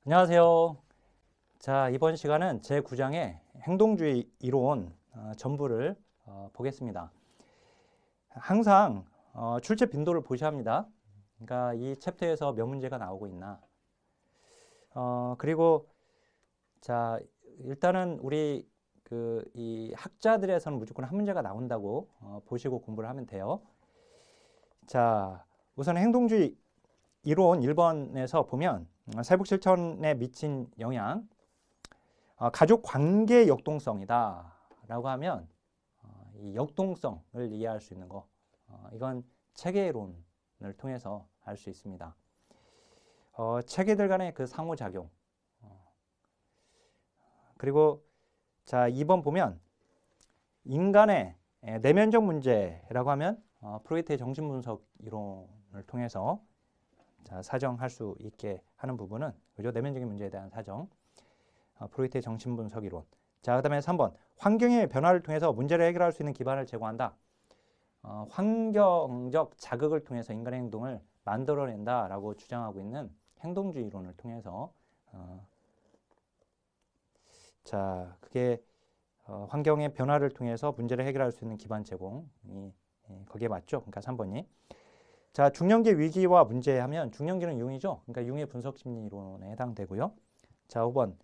안녕하세요. 자, 이번 시간은 제9장의 행동주의 이론 전부를 보겠습니다. 항상 출제 빈도를 보셔야 합니다. 그러니까 이 챕터에서 몇 문제가 나오고 있나. 그리고 자, 일단은 우리 이 학자들에서는 무조건 한 문제가 나온다고 보시고 공부를 하면 돼요. 자, 우선 행동주의 이론 1번에서 보면 사회복 실천에 미친 영향, 가족 관계 역동성이다 라고 하면 이 역동성을 이해할 수 있는 거, 이건 체계론을 통해서 알 수 있습니다. 체계들 간의 그 상호작용, 그리고 자 2번 보면 인간의 내면적 문제라고 하면 프로이트의 정신분석 이론을 통해서 자, 사정할 수 있게 하는 부분은 그죠? 내면적인 문제에 대한 사정, 프로이트의 정신분석 이론. 자, 그다음에 3번 환경의 변화를 통해서 문제를 해결할 수 있는 기반을 제공한다. 환경적 자극을 통해서 인간의 행동을 만들어낸다라고 주장하고 있는 행동주의 이론을 통해서 자, 그게 환경의 변화를 통해서 문제를 해결할 수 있는 기반 제공이 거기에 맞죠? 그러니까 3번이. 자, 중년기 위기와 문제 하면 중년기는 융이죠. 그러니까 융의 분석심리 이론에 해당되고요. 자, 5번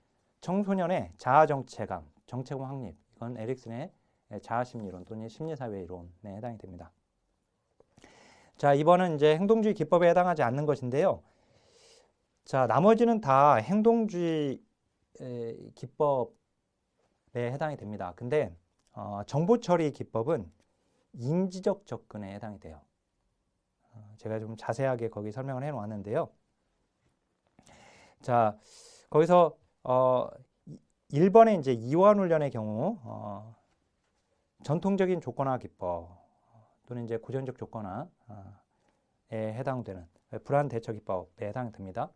청소년의 자아정체감, 정체감 확립. 이건 에릭슨의 자아심리 이론 또는 심리사회 이론에 해당이 됩니다. 자, 2번은 이제 행동주의 기법에 해당하지 않는 것인데요. 자, 나머지는 다 행동주의 기법에 해당이 됩니다. 근데 정보처리 기법은 인지적 접근에 해당이 돼요. 제가 좀 자세하게 거기 설명을 해 놓았는데요. 자, 거기서 1번에 이제 이완훈련의 경우 전통적인 조건화 기법 또는 이제 고전적 조건화에 해당되는 불안 대처 기법에 해당됩니다.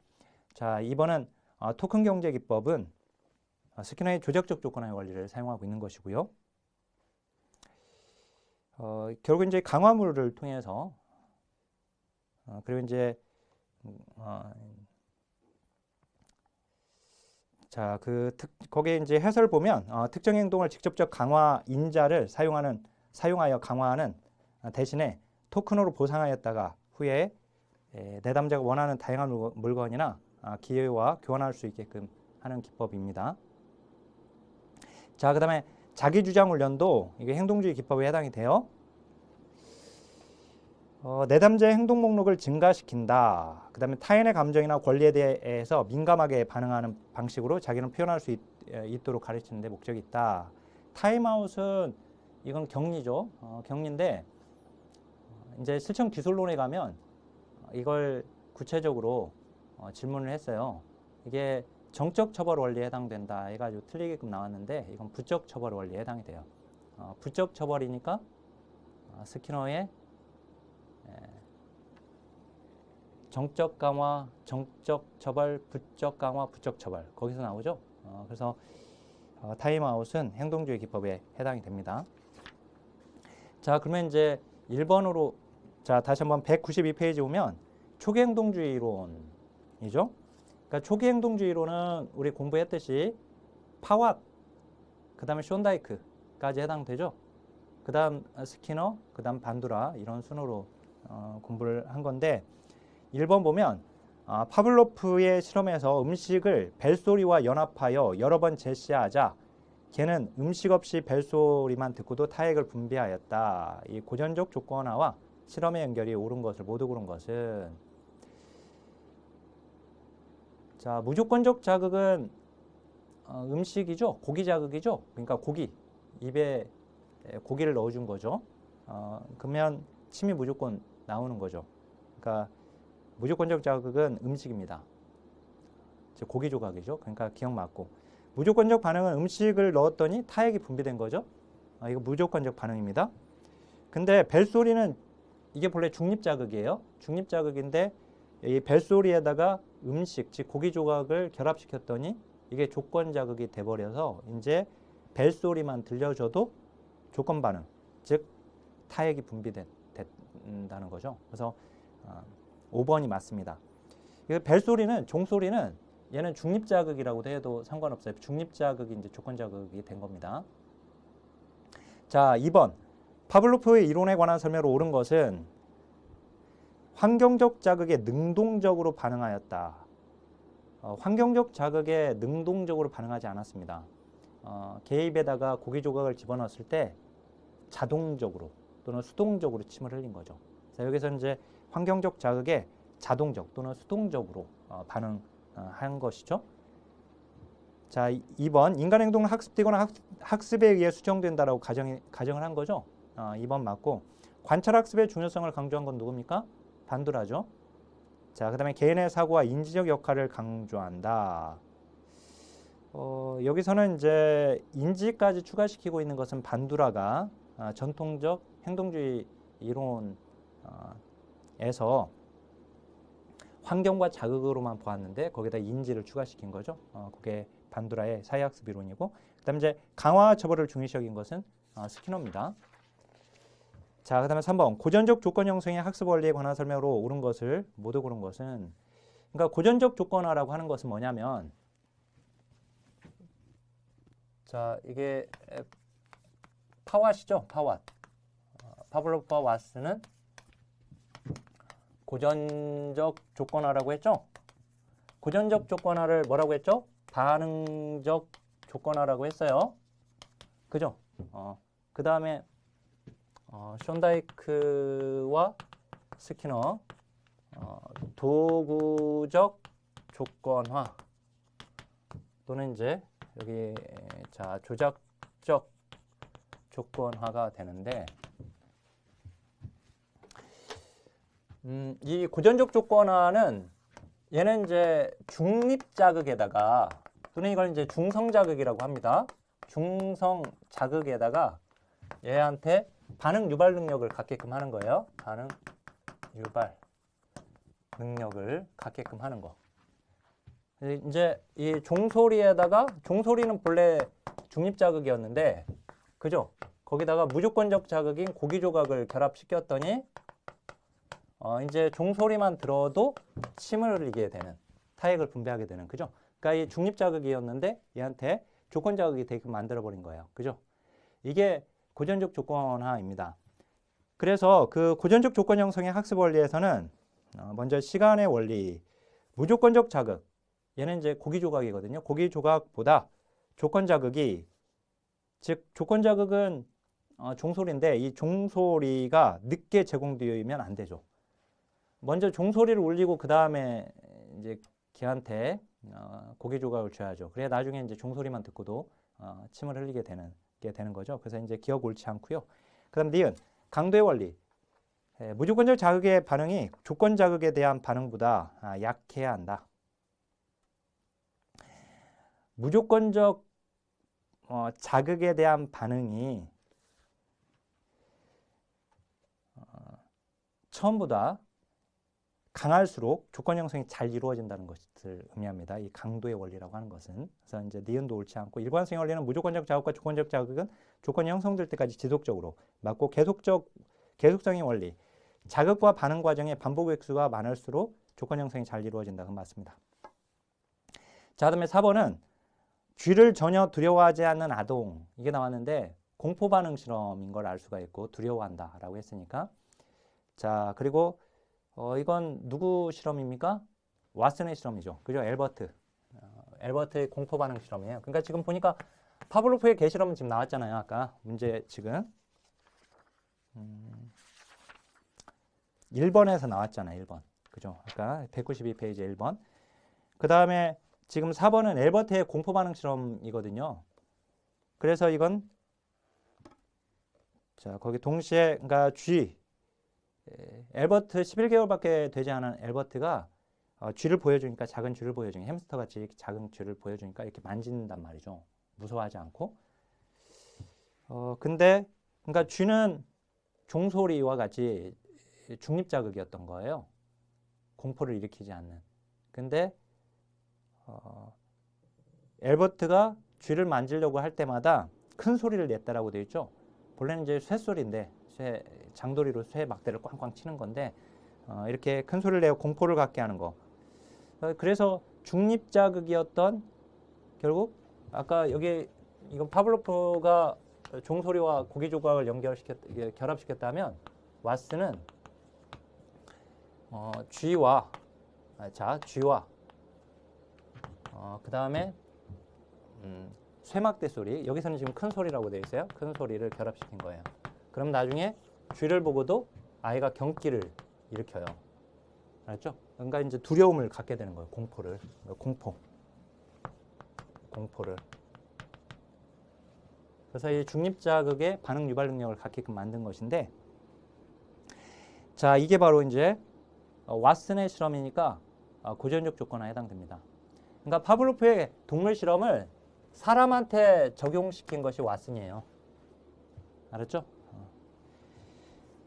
자, 2번은 토큰 경제 기법은 스키너의 조작적 조건화의 원리를 사용하고 있는 것이고요. 결국 이제 강화물을 통해서 그리고 이제 자, 거기에 이제 해설 보면 특정 행동을 직접적 강화 인자를 사용하여 강화하는 대신에 토큰으로 보상하였다가 후에 내담자가 원하는 다양한 물건이나 기회와 교환할 수 있게끔 하는 기법입니다. 자, 그다음에 자기주장 훈련도 이게 행동주의 기법에 해당이 돼요. 내담자의 행동 목록을 증가시킨다. 그 다음에 타인의 감정이나 권리에 대해서 민감하게 반응하는 방식으로 자기는 표현할 수 있도록 가르치는 데 목적이 있다. 타임아웃은 이건 격리죠. 격리인데 이제 실천 기술론에 가면 이걸 구체적으로 질문을 했어요. 이게 정적 처벌 원리에 해당된다 해가지고 틀리게끔 나왔는데 이건 부적 처벌 원리에 해당이 돼요. 부적 처벌이니까 스키너의 정적 강화, 정적 처벌, 부적 강화, 부적 처벌 거기서 나오죠. 그래서 타임아웃은 행동주의 기법에 해당이 됩니다. 자, 그러면 이제 1번으로 자 다시 한번 192페이지 오면 초기 행동주의 이론이죠. 그러니까 초기 행동주의 이론은 우리 공부했듯이 파왓, 그 다음에 쇼다이크까지 해당되죠. 그 다음 스키너, 그 다음 반두라 이런 순으로 공부를 한 건데 1번 보면 파블로프의 실험에서 음식을 벨소리와 연합하여 여러 번 제시하자 걔는 음식 없이 벨소리만 듣고도 타액을 분비하였다. 이 고전적 조건화와 실험의 연결이 옳은 것을 모두 고른 것은 자, 무조건적 자극은 음식이죠. 고기 자극이죠. 그러니까 고기, 입에 고기를 넣어준 거죠. 그러면 침이 무조건 나오는 거죠. 그러니까 무조건적 자극은 음식입니다. 즉 고기 조각이죠. 그러니까 기억 맞고 무조건적 반응은 음식을 넣었더니 타액이 분비된 거죠. 이거 무조건적 반응입니다. 근데 벨소리는 이게 본래 중립 자극이에요. 중립 자극인데 이 벨소리에다가 음식, 즉 고기 조각을 결합시켰더니 이게 조건 자극이 돼버려서 이제 벨소리만 들려줘도 조건 반응, 즉 타액이 분비된다는 거죠. 그래서 5번이 맞습니다. 벨소리는 종소리는 얘는 중립자극이라고도 해도 상관없어요. 중립자극이 이제 조건자극이 된 겁니다. 자, 2번. 파블로프의 이론에 관한 설명으로 옳은 것은 환경적 자극에 능동적으로 반응하였다. 환경적 자극에 능동적으로 반응하지 않았습니다. 개입에다가 고기 조각을 집어넣었을 때 자동적으로 또는 수동적으로 침을 흘린 거죠. 자, 여기서 이제 환경적 자극에 자동적 또는 수동적으로 반응한 것이죠. 자, 2번. 인간 행동은 학습되거나 학습에 의해 수정된다라고 가정을 한 거죠. 2번 맞고, 관찰학습의 중요성을 강조한 건 누굽니까? 반두라죠. 자, 그 다음에 개인의 사고와 인지적 역할을 강조한다. 여기서는 이제 인지까지 추가시키고 있는 것은 반두라가 전통적 행동주의 이론에서 환경과 자극으로만 보았는데 거기다 인지를 추가시킨 거죠. 그게 반두라의 사회학습 이론이고, 그다음에 이제 강화와 처벌을 중요시 여긴 것은 스키너입니다. 자, 그다음에 3번. 고전적 조건 형성의 학습 원리에 관한 설명으로 옳은 것을 모두 고른 것은, 그러니까 고전적 조건화라고 하는 것은 뭐냐면, 자, 이게 파왓이죠. 파왓. 파블로프와 왓슨은 고전적 조건화라고 했죠. 고전적 조건화를 뭐라고 했죠? 반응적 조건화라고 했어요. 그죠? 그 다음에 션다이크와 스키너 도구적 조건화 또는 이제 여기 자 조작적 조건화가 되는데, 이 고전적 조건화는 얘는 이제 중립 자극에다가 또는 이걸 이제 중성 자극이라고 합니다. 중성 자극에다가 얘한테 반응 유발 능력을 갖게끔 하는 거예요. 반응 유발 능력을 갖게끔 하는 거. 이제 이 종소리에다가, 종소리는 본래 중립 자극이었는데, 그죠? 거기다가 무조건적 자극인 고기 조각을 결합시켰더니 이제 종소리만 들어도 침을 흘리게 되는, 타액을 분비하게 되는, 그죠? 그러니까 이 중립 자극이었는데 얘한테 조건 자극이 되게끔 만들어 버린 거예요. 그죠? 이게 고전적 조건화입니다. 그래서 그 고전적 조건 형성의 학습 원리에서는 먼저 시간의 원리, 무조건적 자극, 얘는 이제 고기 조각이거든요. 고기 조각보다 조건 자극이, 즉 조건 자극은 종소리인데 이 종소리가 늦게 제공되면 안 되죠. 먼저 종소리를 울리고 그 다음에 이제 걔한테 고기 조각을 줘야죠. 그래야 나중에 이제 종소리만 듣고도 침을 흘리게 되는 거죠. 그래서 이제 기억 옳지 않고요. 그다음 니은 강도의 원리. 무조건적 자극의 반응이 조건 자극에 대한 반응보다 약해야 한다. 무조건적 자극에 대한 반응이 처음보다 강할수록 조건 형성이 잘 이루어진다는 것을 의미합니다. 이 강도의 원리라고 하는 것은. 그래서 이제 니은도 옳지 않고, 일관성의 원리는 무조건적 자극과 조건적 자극은 조건이 형성될 때까지 지속적으로 맞고, 계속성의 원리, 자극과 반응 과정의 반복 횟수가 많을수록 조건 형성이 잘 이루어진다. 그건 맞습니다. 자, 그다음에 4번은 쥐를 전혀 두려워하지 않는 아동, 이게 나왔는데 공포 반응 실험인 걸 알 수가 있고, 두려워한다라고 했으니까. 자, 그리고 이건 누구 실험입니까? 왓슨의 실험이죠. 그죠? 엘버트의 공포 반응 실험이에요. 그러니까 지금 보니까 파블로프의 개 실험은 지금 나왔잖아요. 아까 문제 지금 1번에서 나왔잖아요. 1번. 그죠? 아까 192페이지 1번. 그 다음에 지금 4번은 엘버트의 공포 반응 실험이거든요. 그래서 이건 자, 거기 동시에, 그러니까 엘버트 11개월밖에 되지 않은 엘버트가 쥐를 보여주니까, 작은 쥐를 보여주니까, 햄스터같이 작은 쥐를 보여주니까 이렇게 만진단 말이죠. 무서워하지 않고. 근데 그러니까 쥐는 종소리와 같이 중립자극이었던 거예요. 공포를 일으키지 않는. 근데 엘버트가 쥐를 만지려고 할 때마다 큰 소리를 냈다라고 되어 있죠. 본래는 이제 쇠소리인데, 장도리로 쇠 막대를 꽝꽝 치는 건데 이렇게 큰 소리를 내고 공포를 갖게 하는 거. 그래서 중립자극이었던 결국 아까 여기 이건 파블로프가 종소리와 고기 조각을 결합시켰다면 왓슨은 G와 G와 그 다음에 쇠막대 소리, 여기서는 지금 큰 소리라고 되어 있어요. 큰 소리를 결합시킨 거예요. 그럼 나중에 G를 보고도 아이가 경기를 일으켜요. 알았죠? 그러니까 이제 두려움을 갖게 되는 거예요. 공포를. 공포를. 그래서 이 중립자극의 반응 유발 능력을 갖게끔 만든 것인데, 자, 이게 바로 이제 왓슨의 실험이니까 고전적 조건에 해당됩니다. 그러니까 파블로프의 동물 실험을 사람한테 적용시킨 것이 왓슨이에요. 알았죠?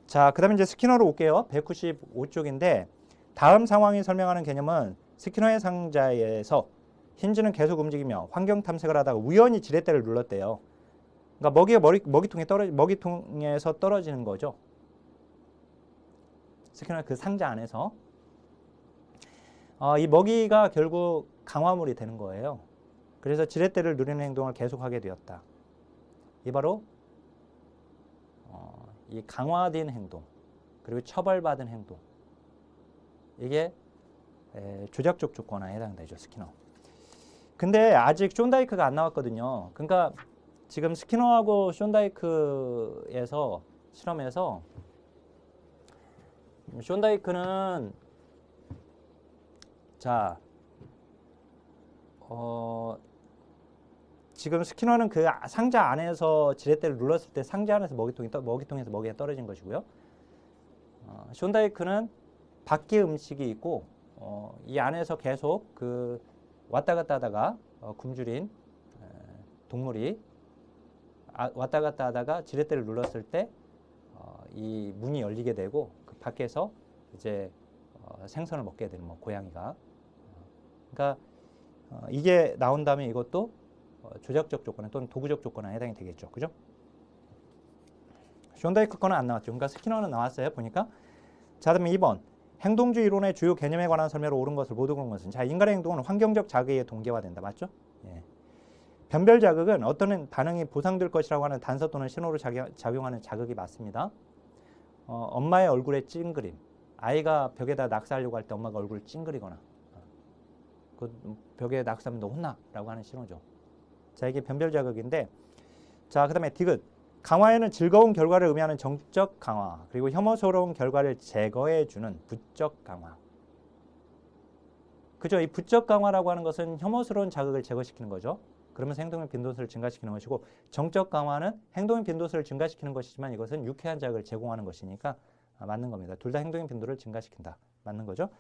자, 그 다음에 이제 스키너로 올게요. 195쪽인데, 다음 상황이 설명하는 개념은 스키너의 상자에서 힌지는 계속 움직이며 환경 탐색을 하다가 우연히 지렛대를 눌렀대요. 그러니까 먹이통에서 떨어지는 거죠. 스키너 그 상자 안에서. 이 먹이가 결국 강화물이 되는 거예요. 그래서 지렛대를 누리는 행동을 계속하게 되었다. 이 바로 이 강화된 행동, 그리고 처벌받은 행동. 이게 조작적 조건에 해당되죠, 스키너. 근데 아직 쇼다이크가 안 나왔거든요. 그러니까 지금 스키너하고 쇼다이크에서 실험에서 쇼다이크는 자, 지금 스키너는 그 상자 안에서 지렛대를 눌렀을 때 상자 안에서 먹이통에서 먹이가 떨어진 것이고요. 쇼다이크는 밖에 음식이 있고 이 안에서 계속 그 왔다 갔다 하다가 굶주린 동물이 왔다 갔다 하다가 지렛대를 눌렀을 때 이 문이 열리게 되고 그 밖에서 이제 생선을 먹게 되는 고양이가. 그러니까 이게 나온다면 이것도 조작적 조건에 또는 도구적 조건에 해당이 되겠죠. 그죠? 쇼다이크 거는 안 나왔죠. 그러니까 스키너는 나왔어요. 보니까. 자, 그다음에 2번. 행동주의 이론의 주요 개념에 관한 설명으로 옳은 것을 모두 그런 것은. 자, 인간의 행동은 환경적 자극에 의해 동기화된다. 맞죠? 예. 변별 자극은 어떤 반응이 보상될 것이라고 하는 단서 또는 신호로 작용하는 자극이 맞습니다. 엄마의 얼굴에 찡그림. 아이가 벽에다 낙서하려고 할 때 엄마가 얼굴을 찡그리거나 그 벽에 낙서하면 너 혼나 라고 하는 신호죠. 자, 이게 변별 자극인데, 자, 그 다음에 디귿. 강화에는 즐거운 결과를 의미하는 정적 강화, 그리고 혐오스러운 결과를 제거해주는 부적 강화. 그죠? 이 부적 강화라고 하는 것은 혐오스러운 자극을 제거시키는 거죠. 그러면서 행동의 빈도수를 증가시키는 것이고, 정적 강화는 행동의 빈도수를 증가시키는 것이지만 이것은 유쾌한 자극을 제공하는 것이니까 맞는 겁니다. 둘 다 행동의 빈도를 증가시킨다. 맞는 거죠.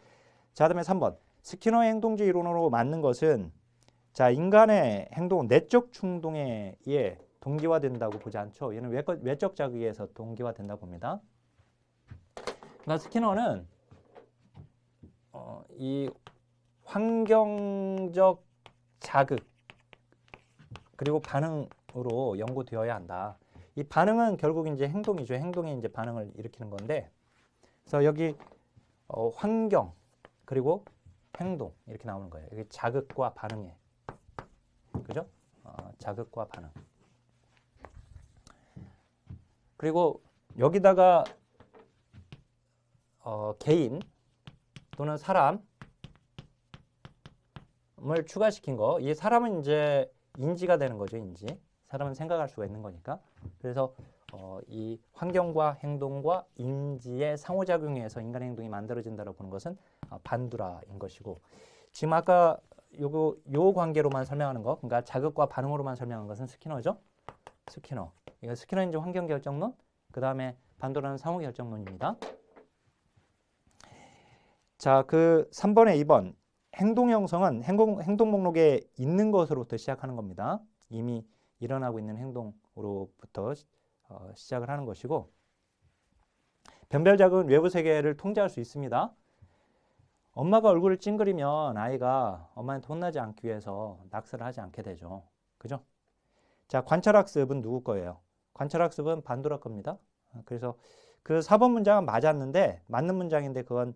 자, 그다음에 3번. 스키너의 행동주의 이론으로 맞는 것은, 자, 인간의 행동은 내적 충동에 의해 동기화된다고 보지 않죠. 얘는 외적 자극에 의해서 동기화된다고 봅니다. 그러니까 스키너는 이 환경적 자극 그리고 반응으로 연구되어야 한다. 이 반응은 결국 이제 행동이죠. 행동이 이제 반응을 일으키는 건데, 그래서 여기 환경 그리고 행동 이렇게 나오는 거예요. 여기 자극과 반응에, 그죠? 자극과 반응. 그리고 여기다가 개인 또는 사람을 추가시킨 거. 이 사람은 이제 인지가 되는 거죠. 인지. 사람은 생각할 수가 있는 거니까. 그래서 이 환경과 행동과 인지의 상호작용에 의해서 인간의 행동이 만들어진다고 보는 것은 반두라인 것이고, 지금 아까 요 관계로만 설명하는 거, 그러니까 자극과 반응으로만 설명한 것은 스키너죠. 스키너. 이거 스키너 이제 환경 결정론, 그 다음에 반두라는 상호 결정론입니다. 자, 그 3번에 2번. 행동 형성은 행동 목록에 있는 것으로부터 시작하는 겁니다. 이미 일어나고 있는 행동으로부터 시작을 하는 것이고, 변별 자극은 외부 세계를 통제할 수 있습니다. 엄마가 얼굴을 찡그리면 아이가 엄마한테 혼나지 않기 위해서 낙서를 하지 않게 되죠. 그죠? 자, 관찰학습은 누구 거예요? 관찰학습은 반두라 겁니다. 그래서 그 4번 문장은 맞았는데, 맞는 문장인데 그건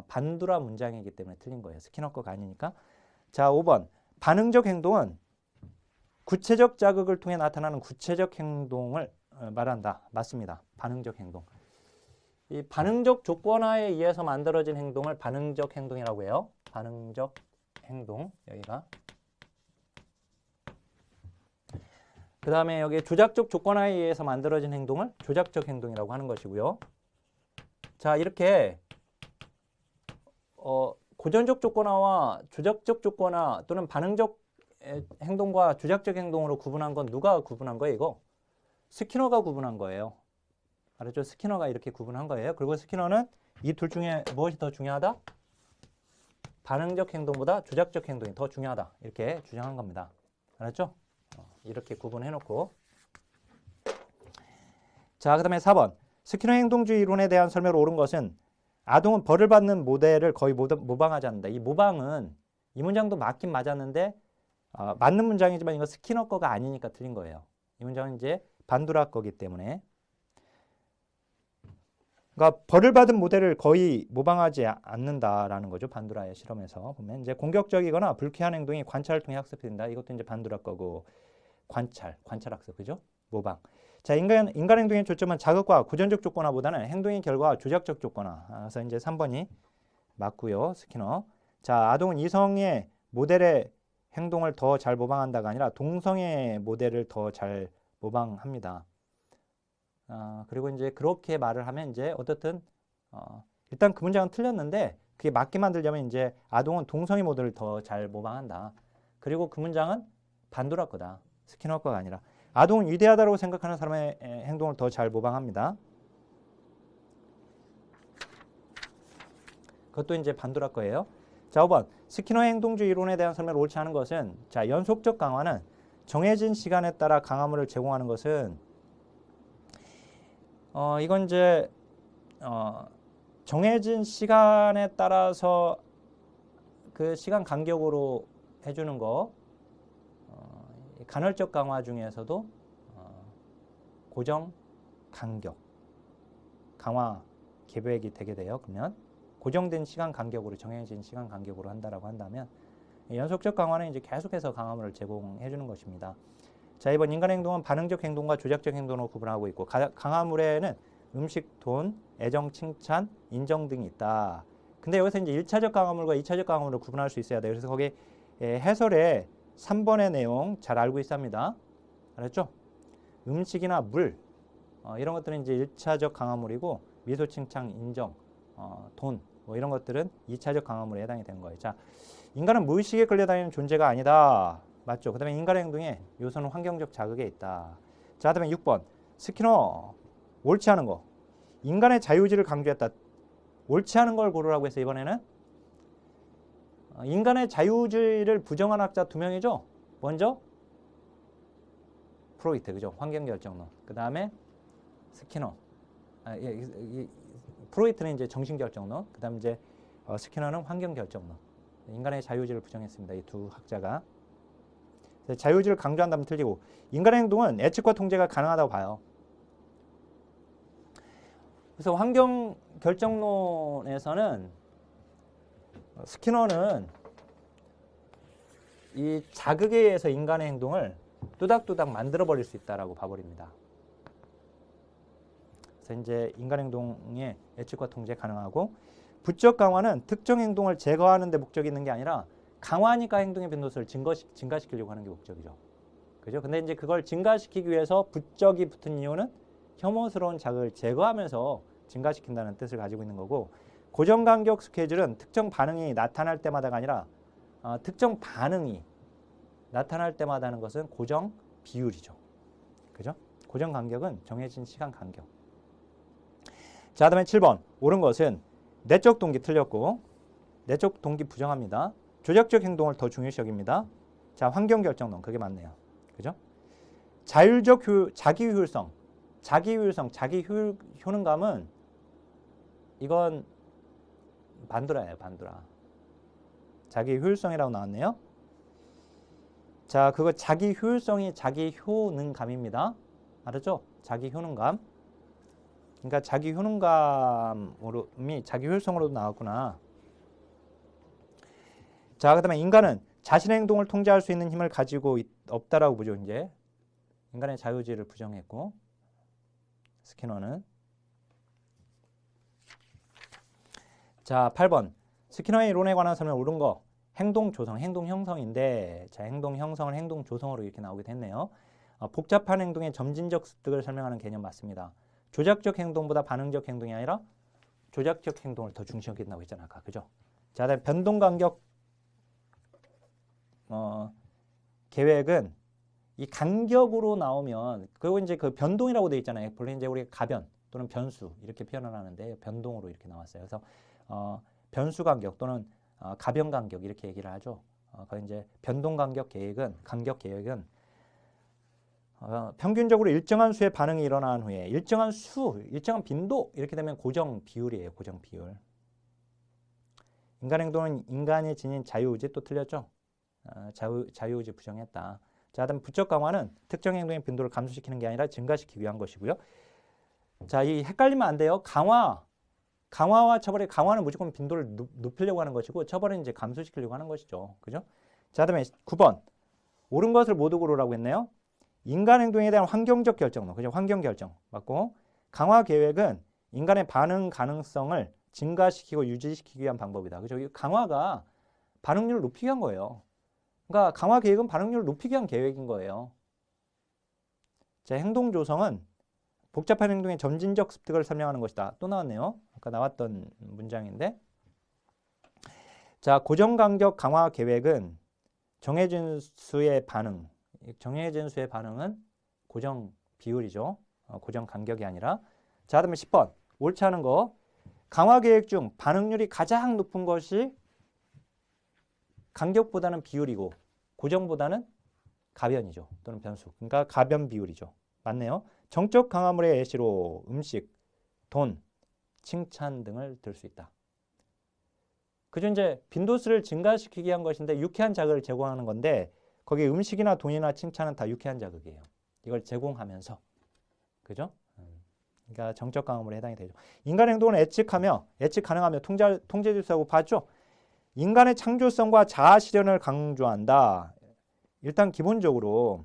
반두라 문장이기 때문에 틀린 거예요. 스키너 거가 아니니까. 자, 5번. 반응적 행동은 구체적 자극을 통해 나타나는 구체적 행동을 말한다. 맞습니다. 반응적 행동. 이 반응적 조건화에 의해서 만들어진 행동을 반응적 행동이라고 해요. 반응적 행동. 여기가. 그 다음에 여기 조작적 조건화에 의해서 만들어진 행동을 조작적 행동이라고 하는 것이고요. 자, 이렇게 고전적 조건화와 조작적 조건화 또는 반응적 행동과 조작적 행동으로 구분한 건 누가 구분한 거예요, 이거? 스키너가 구분한 거예요. 알았죠? 스키너가 이렇게 구분한 거예요. 그리고 스키너는 이 둘 중에 무엇이 더 중요하다? 반응적 행동보다 조작적 행동이 더 중요하다. 이렇게 주장한 겁니다. 알았죠? 이렇게 구분해놓고. 자, 그 다음에 4번. 스키너 행동주의 이론에 대한 설명으로 옳은 것은 아동은 벌을 받는 모델을 거의 모방하지 않는다. 이 모방은 이 문장도 맞긴 맞았는데 맞는 문장이지만 이거 스키너 거가 아니니까 틀린 거예요. 이 문장은 이제 반두라 거기 때문에. 그러니까 벌을 받은 모델을 거의 모방하지 않는다라는 거죠. 반두라의 실험에서 보면 이제 공격적이거나 불쾌한 행동이 관찰을 통해 학습이 된다. 이것도 이제 반두라 거고 관찰 학습 그죠? 모방. 자, 인간 행동의 초점은 자극과 고전적 조건화보다는 행동의 결과와 조작적 조건화. 그래서 이제 3번이 맞고요. 스키너. 자, 아동은 이성의 모델의 행동을 더 잘 모방한다가 아니라 동성의 모델을 더 잘 모방합니다. 그리고 이제 그렇게 말을 하면 이제 어떻든 일단 그 문장은 틀렸는데 그게 맞게 만들려면 이제 아동은 동성의 모델을 더 잘 모방한다. 그리고 그 문장은 반두라 거다. 스키너 거가 아니라 아동은 위대하다고 생각하는 사람의 행동을 더 잘 모방합니다. 그것도 이제 반두라 거예요. 자, 5번. 스키너의 행동주의 이론에 대한 설명을 옳지 않은 것은 자, 연속적 강화는 정해진 시간에 따라 강화물을 제공하는 것은 이건 이제 정해진 시간에 따라서 그 시간 간격으로 해주는 거 간헐적 강화 중에서도 고정 간격 강화 계획이 되게 돼요. 그러면 고정된 시간 간격으로 정해진 시간 간격으로 한다라고 한다면 연속적 강화는 이제 계속해서 강화물을 제공해 주는 것입니다. 자, 이번 인간 행동은 반응적 행동과 조작적 행동으로 구분하고 있고 강화물에는 음식, 돈, 애정, 칭찬, 인정 등이 있다. 근데 여기서 이제 1차적 강화물과 2차적 강화물을 구분할 수 있어야 돼요. 그래서 거기 해설에 3번의 내용 잘 알고 있습니다. 알았죠? 음식이나 물 이런 것들은 이제 1차적 강화물이고 미소, 칭찬, 인정, 돈 뭐 이런 것들은 2차적 강화물에 해당이 되는 거예요. 자, 인간은 무의식에 끌려다니는 존재가 아니다. 맞죠? 그 다음에 인간의 행동에 요소는 환경적 자극에 있다. 자, 그 다음에 6번. 스키너 옳지 않은 거. 인간의 자유의지를 강조했다. 옳지 않은 걸 고르라고 해서 이번에는 인간의 자유의지를 부정한 학자 2명이죠. 먼저 프로이트, 그죠? 환경결정론. 그 다음에 스키너. 프로이트는 이제 정신결정론. 그 다음 이제 스키너는 환경결정론. 인간의 자유의지를 부정했습니다. 이 두 학자가. 자유의지를 강조한다면 틀리고 인간의 행동은 예측과 통제가 가능하다고 봐요. 그래서 환경결정론에서는 스키너는 이 자극에 의해서 인간의 행동을 뚜닥뚜닥 만들어버릴 수 있다라고 봐버립니다. 그래서 이제 인간 행동의 예측과 통제 가능하고 부적 강화는 특정 행동을 제거하는 데 목적이 있는 게 아니라 강화하니까 행동의 빈도수를 증가시키려고 하는 게 목적이죠. 그죠? 근데 이제 그걸 증가시키기 위해서 부적이 붙은 이유는 혐오스러운 자극을 제거하면서 증가시킨다는 뜻을 가지고 있는 거고 고정 간격 스케줄은 특정 반응이 나타날 때마다가 아니라 특정 반응이 나타날 때마다 하는 것은 고정 비율이죠. 그죠? 고정 간격은 정해진 시간 간격. 자, 그다음에 7번. 옳은 것은 내적 동기 틀렸고 내적 동기 부정합니다. 조작적 행동을 더 중요시 여깁니다. 자, 환경결정론 그게 맞네요. 그죠? 자율적 자기 효율성, 자기 효능감은 이건 반두라예요, 반두라. 자기 효율성이라고 나왔네요. 자, 그거 자기 효율성이 자기 효능감입니다. 알았죠? 자기 효능감. 그러니까 자기 효능감이 자기 효율성으로도 나왔구나. 자, 그다음에 인간은 자신의 행동을 통제할 수 있는 힘을 가지고 없다라고 보죠. 이제 인간의 자유의지를 부정했고 스키너는. 자, 8번. 스키너의 이론에 관한 설명 옳은 거. 행동 조성, 행동 형성인데 자, 행동 형성을 행동 조성으로 이렇게 나오게 됐네요. 복잡한 행동의 점진적 습득을 설명하는 개념 맞습니다. 조작적 행동보다 반응적 행동이 아니라 조작적 행동을 더 중시하겠다고 했잖아, 아까. 그죠? 자, 다음 변동 간격 계획은 이 간격으로 나오면 그리고 이제 그 변동이라고 되어 있잖아요. 본래 이제 우리가 가변 또는 변수 이렇게 표현을 하는데 변동으로 이렇게 나왔어요. 그래서 변수 간격 또는 가변 간격 이렇게 얘기를 하죠. 그 이제 변동 간격 계획은 평균적으로 일정한 수의 반응이 일어난 후에 일정한 수, 일정한 빈도 이렇게 되면 고정 비율이에요. 고정 비율. 인간 행동은 인간이 지닌 자유의지 또 틀렸죠. 자유의지 부정했다. 자, 다음 부적 강화는 특정 행동의 빈도를 감소시키는 게 아니라 증가시키기 위한 것이고요. 자, 이 헷갈리면 안 돼요. 강화와 처벌의 강화는 무조건 빈도를 높이려고 하는 것이고 처벌은 이제 감소시키려고 하는 것이죠. 그죠? 자, 다음에 9번. 옳은 것을 모두 고르라고 했네요. 인간 행동에 대한 환경적 결정, 그죠? 환경 결정 맞고 강화 계획은 인간의 반응 가능성을 증가시키고 유지시키기 위한 방법이다. 그죠? 이 강화가 반응률을 높이기 위한 거예요. 그러니까 강화 계획은 반응률을 높이기 위한 계획인 거예요. 자, 행동 조성은 복잡한 행동의 점진적 습득을 설명하는 것이다. 또 나왔네요. 아까 나왔던 문장인데. 자, 고정간격 강화 계획은 정해진 수의 반응은 고정 비율이죠. 고정 간격이 아니라. 자, 그다음에 10번. 옳지 않은 거. 강화 계획 중 반응률이 가장 높은 것이 간격보다는 비율이고 고정보다는 가변이죠. 또는 변수. 그러니까 가변 비율이죠. 맞네요. 정적 강화물의 예시로 음식, 돈, 칭찬 등을 들 수 있다. 그죠? 이제 빈도수를 증가시키기 위한 것인데 유쾌한 자극을 제공하는 건데 거기 음식이나 돈이나 칭찬은 다 유쾌한 자극이에요. 이걸 제공하면서. 그죠? 그러니까 정적 강화물에 해당이 되죠. 인간 행동은 예측 가능하며 통제될 수 있다고 봤죠? 인간의 창조성과 자아 실현을 강조한다. 일단 기본적으로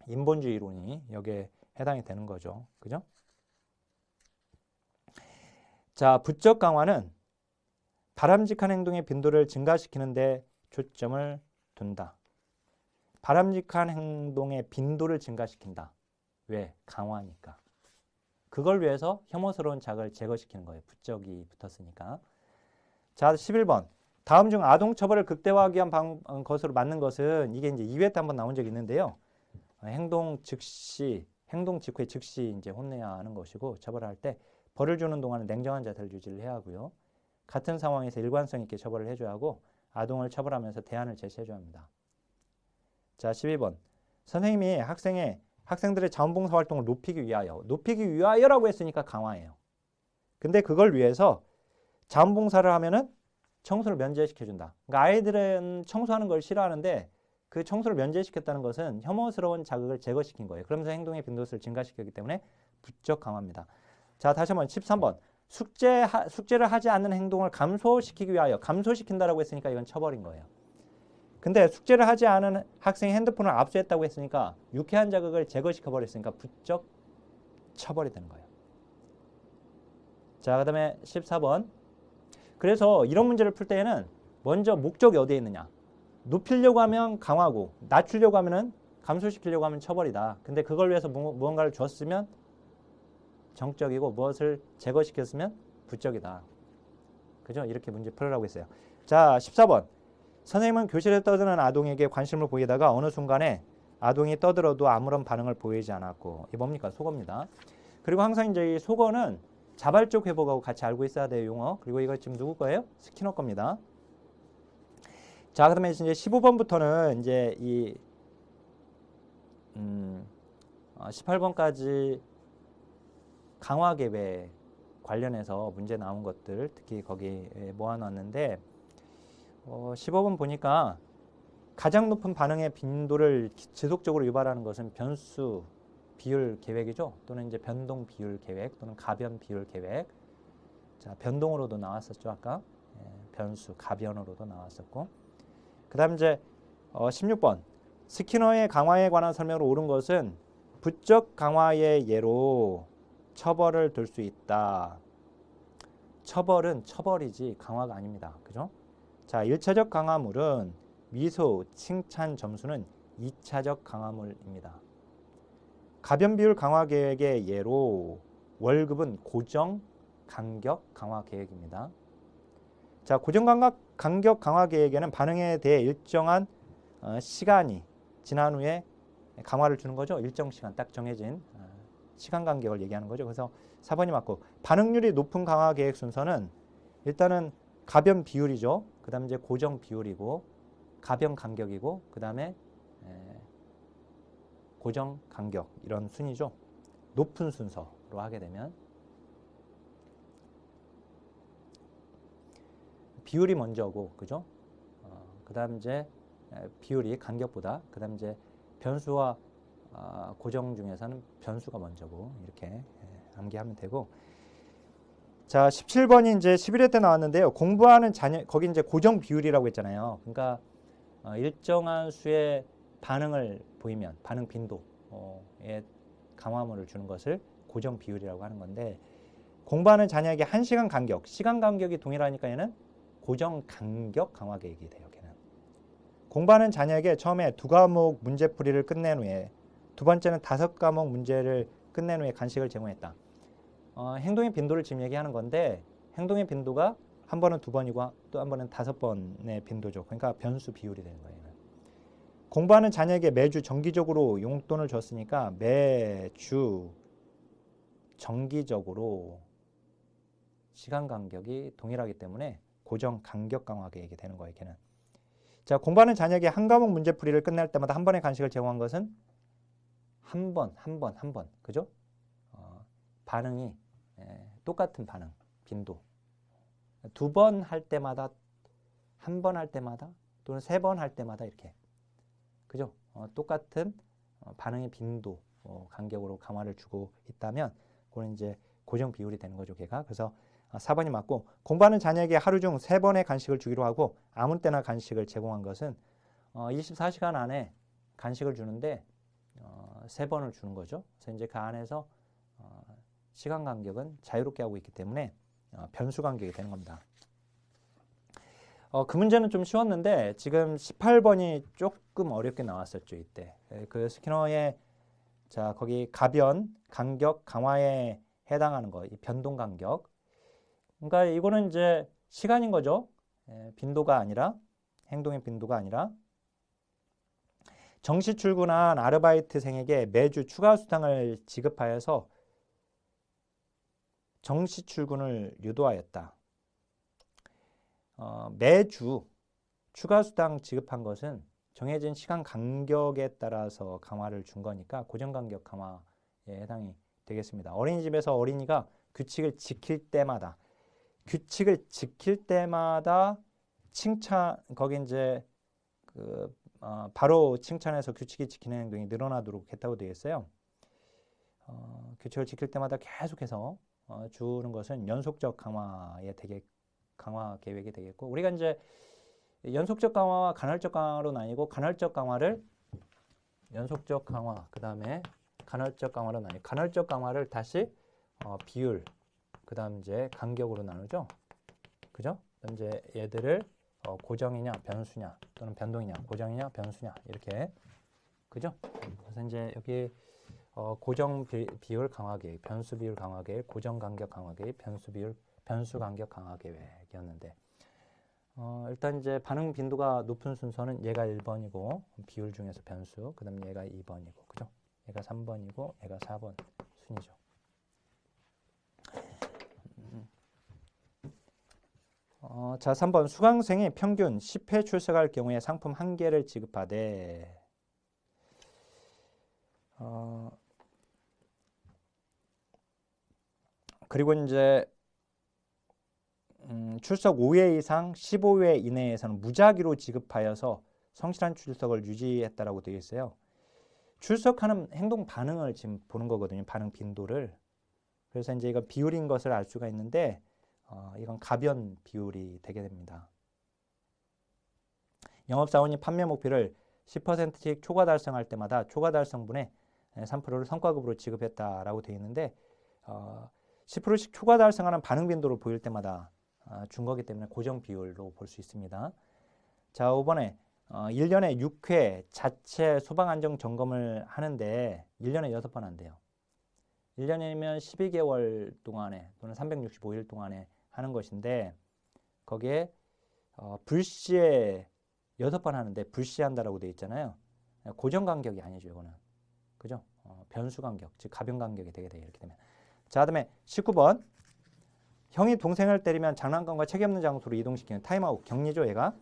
인본주의 이론이 여기에 해당이 되는 거죠. 그죠? 자, 부적 강화는 바람직한 행동의 빈도를 증가시키는 데 초점을 둔다. 바람직한 행동의 빈도를 증가시킨다. 왜? 강화니까. 그걸 위해서 혐오스러운 자극을 제거시키는 거예요. 부적이 붙었으니까. 자, 11번. 다음 중 아동 처벌을 극대화하기 위한 것으로 맞는 것은 이게 이제 2회 때 한번 나온 적이 있는데요. 행동 직후에 즉시 이제 혼내야 하는 것이고 처벌할 때 벌을 주는 동안은 냉정한 자세를 유지를 해야 하고요. 같은 상황에서 일관성 있게 처벌을 해줘야 하고 아동을 처벌하면서 대안을 제시해줘야 합니다. 자, 12번. 선생님이 학생들의 자원봉사 활동을 높이기 위하여라고 했으니까 강화예요. 근데 그걸 위해서 자원봉사를 하면은 청소를 면제시켜준다. 그러니까 아이들은 청소하는 걸 싫어하는데 그 청소를 면제시켰다는 것은 혐오스러운 자극을 제거시킨 거예요. 그러면서 행동의 빈도수를 증가시켰기 때문에 부적 강화입니다. 자, 다시 한번 13번. 숙제를 하지 않는 행동을 감소시키기 위하여 감소시킨다라고 했으니까 이건 처벌인 거예요. 근데 숙제를 하지 않은 학생이 핸드폰을 압수했다고 했으니까 유쾌한 자극을 제거시켜버렸으니까 부적 처벌이 되는 거예요. 자, 그 다음에 14번. 그래서 이런 문제를 풀 때에는 먼저 목적이 어디에 있느냐. 높이려고 하면 강화고 낮추려고 하면은 감소시키려고 하면 처벌이다. 근데 그걸 위해서 무언가를 줬으면 정적이고 무엇을 제거시켰으면 부적이다. 그죠? 이렇게 문제 풀으라고 했어요. 자, 14번. 선생님은 교실에 떠드는 아동에게 관심을 보이다가 어느 순간에 아동이 떠들어도 아무런 반응을 보이지 않았고 이게 뭡니까? 속어입니다. 그리고 항상 이제 이 속어는 자발적 회복하고 같이 알고 있어야 돼요, 용어. 그리고 이거 지금 누구 거예요? 스키너 겁니다. 자, 그다음에 이제 15번부터는 이제 이 18번까지 강화 계획 관련해서 문제 나온 것들 특히 거기 모아놨는데 15번 보니까 가장 높은 반응의 빈도를 지속적으로 유발하는 것은 변수 비율 계획이죠. 또는 이제 변동 비율 계획 또는 가변 비율 계획. 자, 변동으로도 나왔었죠, 아까. 변수, 가변으로도 나왔었고. 그 다음 이제 16번. 스키너의 강화에 관한 설명으로 옳은 것은 부적 강화의 예로 처벌을 들 수 있다. 처벌은 처벌이지 강화가 아닙니다. 그죠? 자, 1차적 강화물은 미소, 칭찬 점수는 2차적 강화물입니다. 가변 비율 강화 계획의 예로 월급은 고정 간격 강화 계획입니다. 자, 고정 간격 강화 계획에는 반응에 대해 일정한 시간이 지난 후에 강화를 주는 거죠. 일정 시간 딱 정해진 시간 간격을 얘기하는 거죠. 그래서 4번이 맞고, 반응률이 높은 강화 계획 순서는 일단은 가변 비율이죠. 그 다음에 이제 고정 비율이고, 가변 간격이고, 그 다음에 고정 간격, 이런 순위죠. 높은 순서로 하게 되면 비율이 먼저고, 그죠? 그 다음 이제 비율이 간격보다, 그 다음 이제 변수와 고정 중에서는 변수가 먼저고, 이렇게 암기하면 되고. 자, 17번이 이제 11회 때 나왔는데요. 공부하는 자녀, 거기 이제 고정 비율이라고 했잖아요. 그러니까 일정한 수의 반응을 보이면 반응 빈도에 강화물을 주는 것을 고정 비율이라고 하는 건데, 공부하는 자녀에게 1시간 간격, 시간 간격이 동일하니까 얘는 고정 간격 강화 계획이 돼요. 걔는. 공부하는 자녀에게 처음에 2과목 문제풀이를 끝낸 후에 두 번째는 5과목 문제를 끝낸 후에 간식을 제공했다. 행동의 빈도를 지금 얘기하는 건데, 행동의 빈도가 한 번은 2번이고 또 한 번은 5번의 빈도죠. 그러니까 변수 비율이 되는 거예요. 공부하는 자녀에게 매주 정기적으로 용돈을 줬으니까 매주 정기적으로 시간 간격이 동일하기 때문에 고정 간격 강화 계획이 되는 거예요. 걔는. 자, 공부하는 자녀에게 한 과목 문제풀이를 끝낼 때마다 한 번의 간식을 제공한 것은 한 번. 그죠? 반응이 똑같은 반응, 빈도. 2번 할 때마다, 한 번 할 때마다, 또는 3번 할 때마다 이렇게. 그죠? 똑같은 반응의 빈도, 간격으로 강화를 주고 있다면, 그건 이제 고정 비율이 되는 거죠, 걔가. 그래서 4번이 맞고, 공부하는 자녀에게 하루 중 3번의 간식을 주기로 하고 아무 때나 간식을 제공한 것은 24시간 안에 간식을 주는데 3번을 주는 거죠. 그래서 이제 그 안에서 시간 간격은 자유롭게 하고 있기 때문에 변수 간격이 되는 겁니다. 그 문제는 좀 쉬웠는데 지금 18번이 조금 어렵게 나왔었죠. 이때 그 스키너의, 자, 거기 가변 간격 강화에 해당하는 거, 이 변동 간격. 그러니까 이거는 이제 시간인 거죠. 빈도가 아니라, 행동의 빈도가 아니라. 정시 출근한 아르바이트생에게 매주 추가 수당을 지급하여서 정시 출근을 유도하였다. 매주 추가 수당 지급한 것은 정해진 시간 간격에 따라서 강화를 준 거니까 고정 간격 강화에 해당이 되겠습니다. 어린이집에서 어린이가 규칙을 지킬 때마다 칭찬, 거기 이제 바로 칭찬해서 규칙이 지키는 행동이 늘어나도록 했다고 되어 있어요. 규칙을 지킬 때마다 계속해서 주는 것은 연속적 강화의 강화 계획이 되겠고, 우리가 이제 연속적 강화와 간헐적 강화로 나뉘고, 간헐적 강화를 연속적 강화, 그 다음에 간헐적 강화로 나뉘고, 간헐적 강화를 다시 비율, 그 다음 이제 간격으로 나누죠. 그죠? 그럼 이제 얘들을 고정이냐 변수냐 또는 변동이냐, 고정이냐 변수냐, 이렇게. 그죠? 그래서 이제 여기 고정 비율 강화 계획, 변수 비율 강화 계획, 고정 간격 강화 계획, 변수 간격 강화 계획이었는데, 일단 이제 반응 빈도가 높은 순서는 얘가 1번이고 비율 중에서 변수, 그 다음에 얘가 2번이고, 그죠? 얘가 3번이고 얘가 4번 순이죠. 자, 3번. 수강생이 평균 10회 출석할 경우에 상품 1개를 지급하되, 그리고 이제 출석 5회 이상 15회 이내에서는 무작위로 지급하여서 성실한 출석을 유지했다라고 되어 있어요. 출석하는 행동 반응을 지금 보는 거거든요. 반응 빈도를. 그래서 이제 이거 비율인 것을 알 수가 있는데, 이건 가변 비율이 되게 됩니다. 영업사원이 판매 목표를 10%씩 초과 달성할 때마다 초과 달성분의 3%를 성과급으로 지급했다라고 되어 있는데 10%씩 초과 달성하는 반응 빈도를 보일 때마다 준 거기 때문에 고정 비율로 볼 수 있습니다. 자, 5번에 1년에 6회 자체 소방 안정 점검을 하는데 1년에 6번 한대요. 1년이면 12개월 동안에 또는 365일 동안에 하는 것인데 거기에 불시에 6번 하는데 불시한다라고 되어 있잖아요. 고정 간격이 아니죠, 이거는. 그죠? 변수 간격, 즉 가변 간격이 되게 돼요, 이렇게 되면. 자, 그다음에 19번. 형이 동생을 때리면 장난감과 책이 없는 장소로 이동시키는 타임아웃 격리죠, 얘가.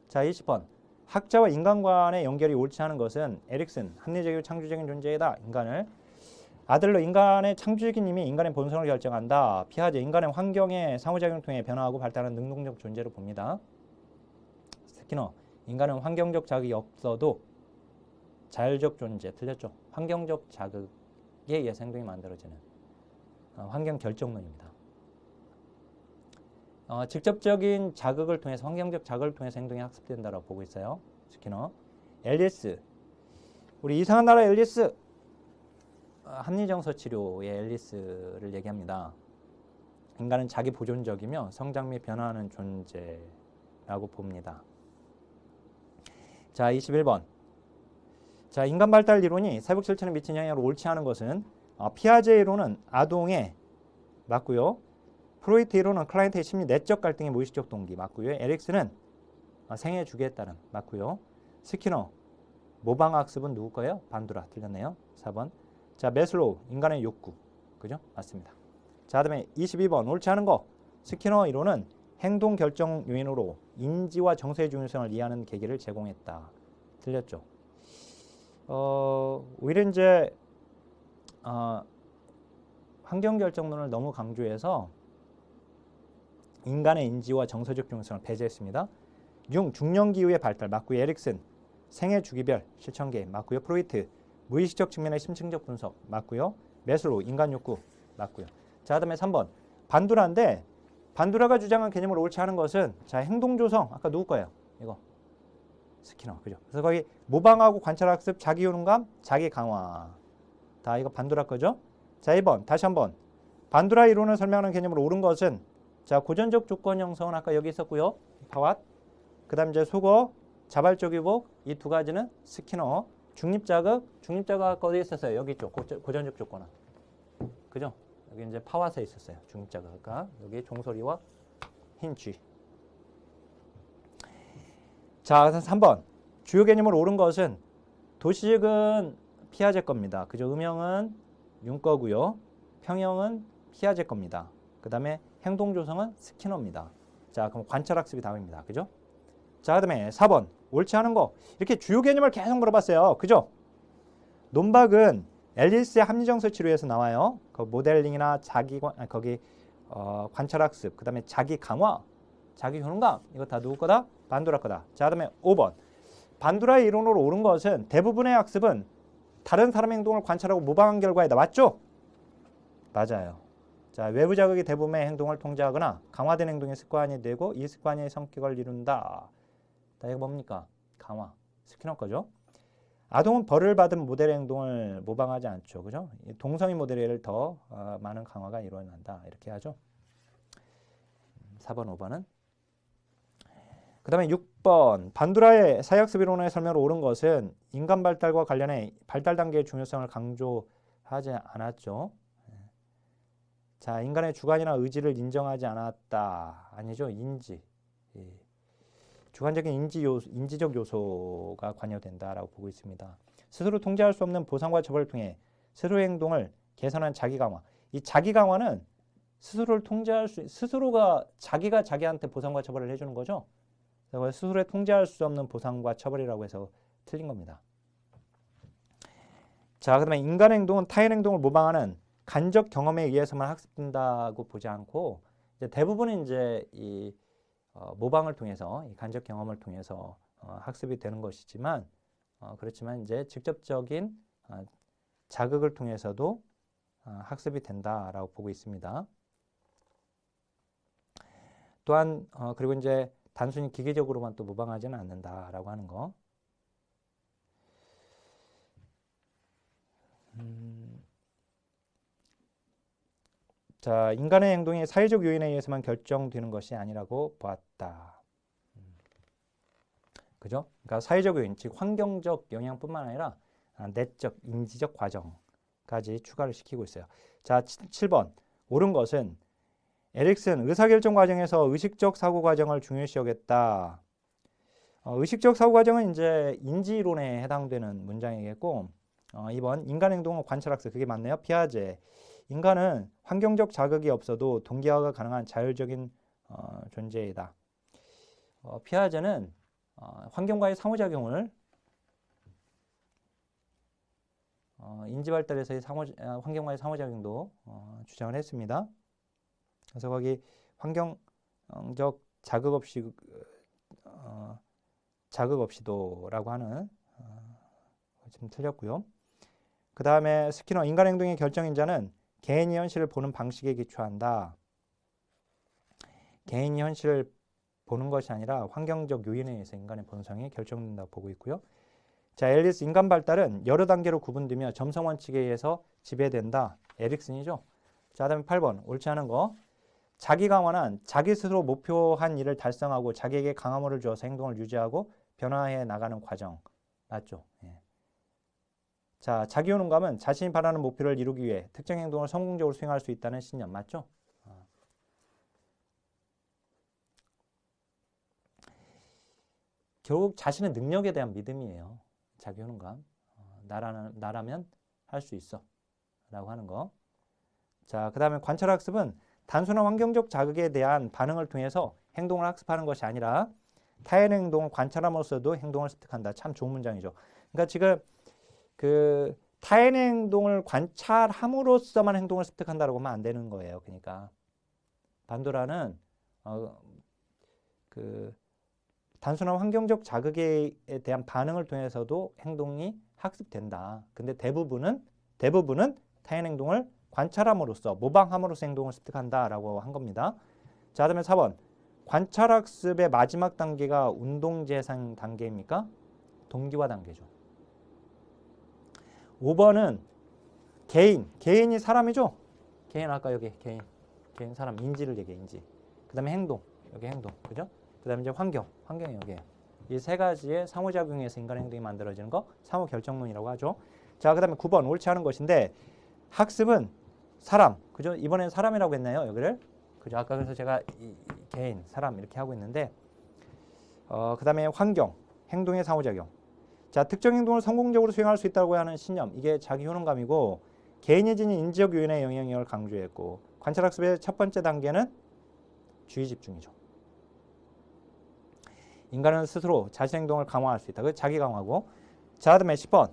자, 20번. 학자와 인간 간의 연결이 옳지 않은 것은 에릭슨, 합리적이고 창조적인 존재이다. 인간을. 아들러, 인간의 창조적인 힘이 인간의 본성을 결정한다. 피아제, 인간의 환경의 상호작용을 통해 변화하고 발달하는 능동적 존재로 봅니다. 스키너, 인간은 환경적 자극이 없어도 자율적 존재. 틀렸죠? 환경적 자극에 의해서 행동이 만들어지는 환경 결정론입니다. 직접적인 자극을 통해서 환경적 자극을 통해서 행동이 학습된다고 보고 있어요. 스키너. 앨리스, 우리 이상한 나라 앨리스, 합리정서 치료의 앨리스를 얘기합니다. 인간은 자기 보존적이며 성장 및 변화하는 존재라고 봅니다. 자, 21번. 자, 인간 발달 이론이 사회복 실천에 미친 영향으로 옳지 않은 것은 피아제 이론은 아동의 맞고요. 프로이트 이론은 클라이언트의 심리 내적 갈등의 무의식적 동기 맞고요. 에릭슨은 생애 주기에 따른 맞고요. 스키너, 모방학습은 누구 거예요? 반두라. 틀렸네요. 4번. 자, 매슬로우, 인간의 욕구. 그죠? 맞습니다. 자, 그다음에 22번. 옳지 않은 거. 스키너 이론은 행동 결정 요인으로 인지와 정서의 중요성을 이해하는 계기를 제공했다. 틀렸죠? 오히려 이제 환경 결정론을 너무 강조해서 인간의 인지와 정서적 중요성을 배제했습니다. 중년기 이후의 발달 맞고요. 에릭슨, 생애 주기별 실천 게임 맞고요. 프로이트, 무의식적 측면의 심층적 분석 맞고요. 매슬로우, 인간 욕구 맞고요. 자, 그다음에 3번. 반두라인데 반두라가 주장한 개념으로 옳지 않은 것은 자, 행동 조성. 아까 누구 거예요? 이거. 스키너. 그죠? 그래서 거기 모방하고 관찰학습, 자기 효능감, 자기 강화. 다 이거 반두라 거죠? 자, 2번. 다시 한번. 반두라 이론을 설명하는 개념으로 옳은 것은 자, 고전적 조건 형성은 아까 여기 있었고요. 파왓. 그다음 이제 속어, 자발적 유복. 이 두 가지는 스키너. 중립자극 아까 어디에 있었어요? 여기 있죠. 고전적 조건은. 그죠? 여기 이제 파왓에 있었어요. 중립자극 아까. 여기 종소리와 힌쥐. 자, 그래서 3번. 주요 개념으로 옳은 것은 도시직은 피아제 겁니다. 그죠? 음형은 윤 거고요. 평형은 피아제 겁니다. 그 다음에 행동 조성은 스키너입니다. 자, 그럼 관찰학습이 답입니다. 그죠? 자, 그 다음에 4번. 옳지 않은 거. 이렇게 주요 개념을 계속 물어봤어요. 그죠? 논박은 앨리스의 합리정서 치료에서 나와요. 그 모델링이나 관찰학습, 그 다음에 자기 강화, 자기 효능감. 이거 다 누구 거다? 반두라 거다. 자, 그 다음에 5번. 반두라의 이론으로 옳은 것은 대부분의 학습은 다른 사람의 행동을 관찰하고 모방한 결과이다. 맞죠? 맞아요. 자, 외부 자극이 대부분의 행동을 통제하거나 강화된 행동의 습관이 되고 이 습관이 성격을 이룬다. 자, 이거 뭡니까? 강화. 스키너 거죠? 아동은 벌을 받은 모델의 행동을 모방하지 않죠. 그죠? 동성애 모델을 더 많은 강화가 일어난다. 이렇게 하죠. 4번, 5번은. 그 다음에 6번. 반두라의 사회학습 이론의 설명으로 옳은 것은 인간 발달과 관련해 발달 단계의 중요성을 강조하지 않았죠. 자, 인간의 주관이나 의지를 인정하지 않았다. 아니죠. 인지. 주관적인 인지적 요소가 관여된다라고 보고 있습니다. 스스로 통제할 수 없는 보상과 처벌을 통해 스스로의 행동을 개선한 자기 강화. 이 자기 강화는 스스로를 통제할 스스로가 자기가 자기한테 보상과 처벌을 해주는 거죠. 그래서 스스로에 통제할 수 없는 보상과 처벌이라고 해서 틀린 겁니다. 자, 그다음에 인간의 행동은 타인 행동을 모방하는 간접 경험에 의해서만 학습된다고 보지 않고 이제 대부분은 이제 이 모방을 통해서 이 간접 경험을 통해서 학습이 되는 것이지만 그렇지만 이제 직접적인 자극을 통해서도 학습이 된다라고 보고 있습니다. 또한 그리고 이제 단순히 기계적으로만 또 모방하지는 않는다라고 하는 거. 자, 인간의 행동이 사회적 요인에 의해서만 결정되는 것이 아니라고 보았다. 그죠? 그러니까 사회적 요인, 즉 환경적 영향뿐만 아니라 내적, 인지적 과정까지 추가를 시키고 있어요. 자, 7번. 옳은 것은 에릭슨 의사결정 과정에서 의식적 사고 과정을 중요시 여겼다. 의식적 사고 과정은 이제 인지론에 해당되는 문장이겠고, 2번 인간 행동은 관찰학습, 그게 맞네요. 피아제. 인간은 환경적 자극이 없어도 동기화가 가능한 자율적인 존재이다. 피아제는 환경과의 상호작용을 인지 발달에서의 환경과의 상호작용도 주장을 했습니다. 그래서 거기 환경적 자극 없이도라고 하는 좀 틀렸고요. 그 다음에 스키너 인간 행동의 결정인자는 개인이 현실을 보는 방식에 기초한다. 개인이 현실을 보는 것이 아니라 환경적 요인에 의해서 인간의 본성이 결정된다고 보고 있고요. 자, 앨리스 인간 발달은 여러 단계로 구분되며 점성 원칙에 의해서 지배된다. 에릭슨이죠. 자, 그다음에 8번 옳지 않은 거. 자기 강화는 자기 스스로 목표한 일을 달성하고 자기에게 강화물을 주어서 행동을 유지하고 변화해 나가는 과정. 맞죠? 예. 자, 자기 효능감은 자신이 바라는 목표를 이루기 위해 특정 행동을 성공적으로 수행할 수 있다는 신념. 맞죠? 결국 자신의 능력에 대한 믿음이에요. 자기 효능감. 나라면 할 수 있어. 라고 하는 거. 자, 그 다음에 관찰학습은 단순한 환경적 자극에 대한 반응을 통해서 행동을 학습하는 것이 아니라 타인의 행동을 관찰함으로써도 행동을 습득한다. 참 좋은 문장이죠. 그러니까 지금 그 타인의 행동을 관찰함으로써만 행동을 습득한다라고 하면 안 되는 거예요. 그러니까 반도라는 그 단순한 환경적 자극에 대한 반응을 통해서도 행동이 학습된다. 근데 대부분은 타인 행동을 관찰함으로써 모방함으로써 행동을 습득한다라고 한 겁니다. 자, 그다음에 4번. 관찰학습의 마지막 단계가 운동재생 단계입니까? 동기화 단계죠. 5번은 개인이 사람이죠? 개인 아까 여기 개인 사람 인지를 얘기해 인지. 그다음에 행동 여기 행동 그죠? 그다음에 이제 환경이 여기 이 세 가지의 상호작용에서 인간 행동이 만들어지는 거 상호 결정론이라고 하죠. 자, 그다음에 9번 옳지 않은 것인데 학습은 사람 그죠? 이번엔 사람이라고 했나요 여기를? 그죠? 아까 그래서 제가 개인 사람 이렇게 하고 있는데 그다음에 환경 행동의 상호작용. 자, 특정 행동을 성공적으로 수행할 수 있다고 하는 신념, 이게 자기 효능감이고 개인이 지닌 인지적 요인의 영향력을 강조했고 관찰학습의 첫 번째 단계는 주의 집중이죠. 인간은 스스로 자신 행동을 강화할 수 있다. 그 자기 강화고. 자, 그다음에 10번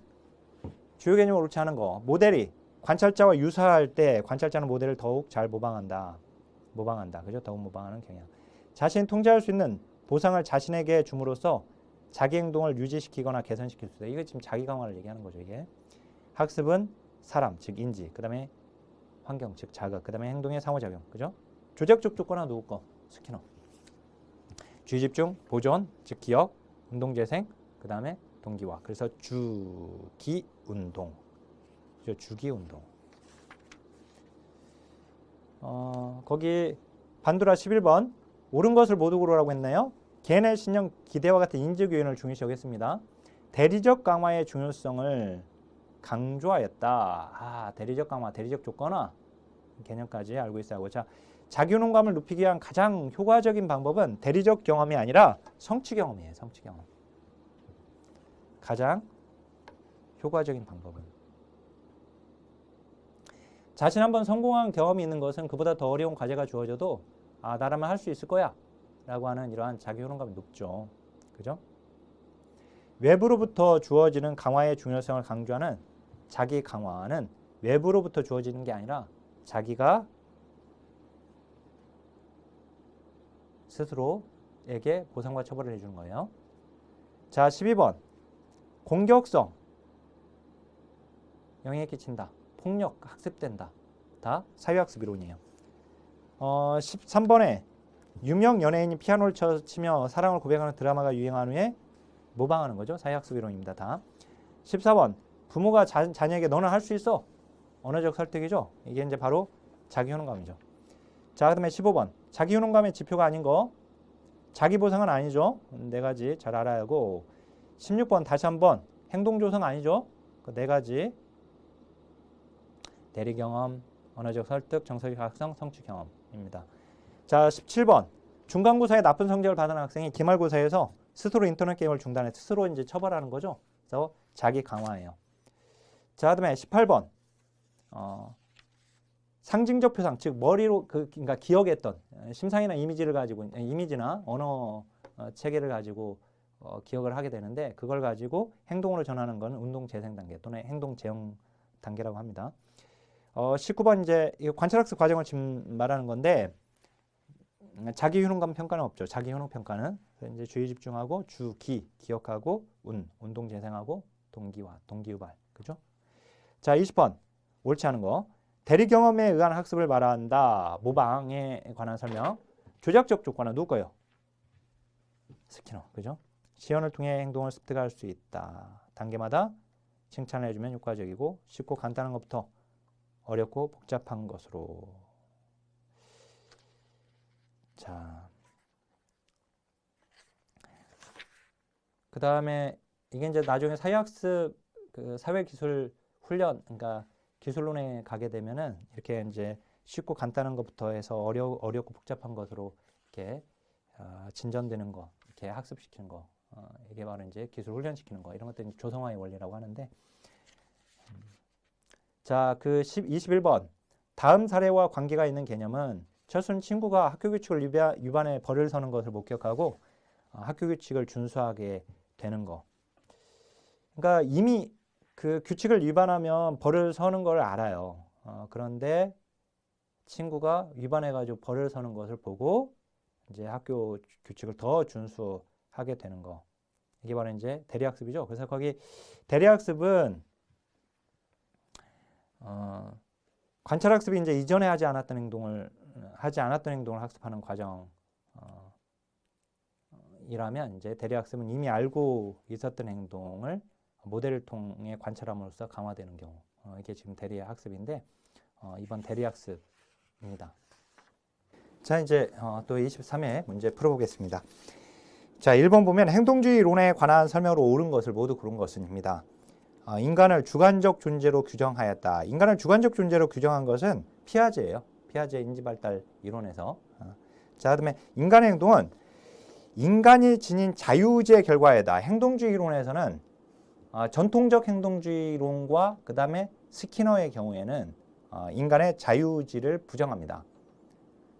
주요 개념을 옳지 않은 거. 모델이 관찰자와 유사할 때 관찰자는 모델을 더욱 잘 모방한다. 그죠? 더욱 모방하는 경향. 자신이 통제할 수 있는 보상을 자신에게 줌으로써 자기 행동을 유지시키거나 개선시킬 수 있다. 이거 지금 자기 강화를 얘기하는 거죠, 이게. 학습은 사람, 즉 인지, 그 다음에 환경, 즉 자극, 그 다음에 행동의 상호작용, 그죠? 조작적 조건은 누구 거? 스키너. 주의집중, 보존, 즉 기억, 운동재생, 그 다음에 동기화. 그래서 주기운동, 그죠? 주기운동. 거기 반두라 11번 옳은 것을 모두 고르라고 했나요? 개인의 신념, 기대와 같은 인지 요인을 중요시 여겼습니다. 대리적 강화의 중요성을 강조하였다. 대리적 강화, 대리적 조건화 개념까지 알고 있어야 하고. 자, 자기 효능감을 높이기 위한 가장 효과적인 방법은 대리적 경험이 아니라 성취 경험이에요. 성취 경험. 가장 효과적인 방법은. 자신 한번 성공한 경험이 있는 것은 그보다 더 어려운 과제가 주어져도 나라면 할 수 있을 거야 라고 하는 이러한 자기 효능감이 높죠. 그죠? 외부로부터 주어지는 강화의 중요성을 강조하는 자기 강화는 외부로부터 주어지는 게 아니라 자기가 스스로에게 보상과 처벌을 해주는 거예요. 자, 12번 공격성 영향을 끼친다. 폭력, 학습된다. 다 사회학습 이론이에요. 13번에 유명 연예인이 피아노를 치며 사랑을 고백하는 드라마가 유행한 후에 모방하는 거죠. 사회학습 이론입니다. 다. 14번 부모가 자녀에게 너는 할 수 있어. 언어적 설득이죠. 이게 이제 바로 자기 효능감이죠. 자, 그다음에 15번 자기 효능감의 지표가 아닌 거 자기 보상은 아니죠. 네 가지 잘 알아야 하고 16번 다시 한번 행동 조성 아니죠. 그 네 가지 대리 경험, 언어적 설득, 정서적 학성, 성취 경험입니다. 자, 17번 중간고사에 나쁜 성적을 받은 학생이 기말고사에서 스스로 인터넷 게임을 중단해 스스로 이제 처벌하는 거죠. 그래서 자기 강화예요. 자, 그다음에 18번 상징적 표상, 즉 머리로 그러니까 기억했던 심상이나 이미지를 가지고 이미지나 언어 체계를 가지고 기억을 하게 되는데 그걸 가지고 행동으로 전하는 건 운동 재생 단계 또는 행동 재형 단계라고 합니다. 19번 이제 관찰학습 과정을 지금 말하는 건데 자기 효능감 평가는 없죠. 자기 효능 평가는 이제 주의 집중하고 주기 기억하고 운동 재생하고 동기유발 그죠? 자, 20번 옳지 않은 거 대리 경험에 의한 학습을 말한다. 모방에 관한 설명. 조작적 조건은 누구 거예요? 스키너 그죠? 시연을 통해 행동을 습득할 수 있다. 단계마다 칭찬을 해주면 효과적이고 쉽고 간단한 것부터 어렵고 복잡한 것으로. 자, 그 다음에 이게 이제 나중에 사회학습 그 사회기술 훈련, 그러니까 기술론에 가게 되면은 이렇게 이제 쉽고 간단한 것부터 해서 어렵고 복잡한 것으로 이렇게 진전되는 거, 이렇게 학습시키는 거, 이게 바로 이제 기술 훈련시키는 거, 이런 것들이 조성화의 원리라고 하는데. 자, 그 21번 다음 사례와 관계가 있는 개념은 철수는 친구가 학교 규칙을 위반해 벌을 서는 것을 목격하고 학교 규칙을 준수하게 되는 거. 그러니까 이미 그 규칙을 위반하면 벌을 서는 걸 알아요. 그런데 친구가 위반해가지고 벌을 서는 것을 보고 이제 학교 규칙을 더 준수하게 되는 거. 이게 바로 이제 대리학습이죠. 그래서 거기 대리학습은 관찰학습이 이제 이전에 하지 않았던 행동을 학습하는 과정 이라면 이제 대리학습은 이미 알고 있었던 행동을 모델을 통해 관찰함으로써 강화되는 경우. 이게 지금 대리학습인데 이번 대리학습입니다. 자, 이제 또 23회 문제 풀어보겠습니다. 자, 1번 보면 행동주의 이론에 관한 설명으로 옳은 것을 모두 고른 것은입니다. 인간을 주관적 존재로 규정하였다. 인간을 주관적 존재로 규정한 것은 피아제예요. 피아제 인지발달 이론에서. 자, 그다음에 인간의 행동은 인간이 지닌 자유의지의 결과이다. 행동주의 이론에서는 전통적 행동주의 이론과 그 다음에 스키너의 경우에는 인간의 자유의지를 부정합니다.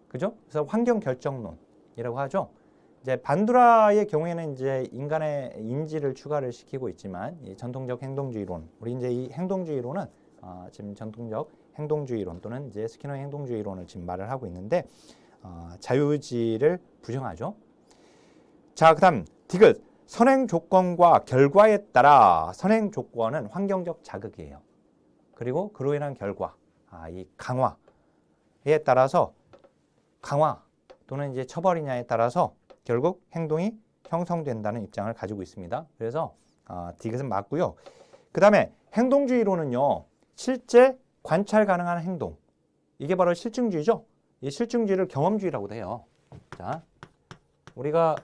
그죠? 그래서 환경 결정론이라고 하죠. 이제 반두라의 경우에는 이제 인간의 인지를 추가를 시키고 있지만 이 전통적 행동주의 이론, 우리 이제 이 행동주의 이론은 지금 전통적 행동주의 이론 또는 이제 스키너의 행동주의 이론을 지금 말을 하고 있는데 자유의지를 부정하죠. 자, 그다음 디귿 선행 조건과 결과에 따라 선행 조건은 환경적 자극이에요. 그리고 그로 인한 결과, 이 강화에 따라서 강화 또는 이제 처벌이냐에 따라서 결국 행동이 형성된다는 입장을 가지고 있습니다. 그래서 디귿은 맞고요. 그 다음에 행동주의로는요, 실제 관찰 가능한 행동, 이게 바로 실증주의죠. 이 실증주의를 경험주의라고도 해요. 자, 우리가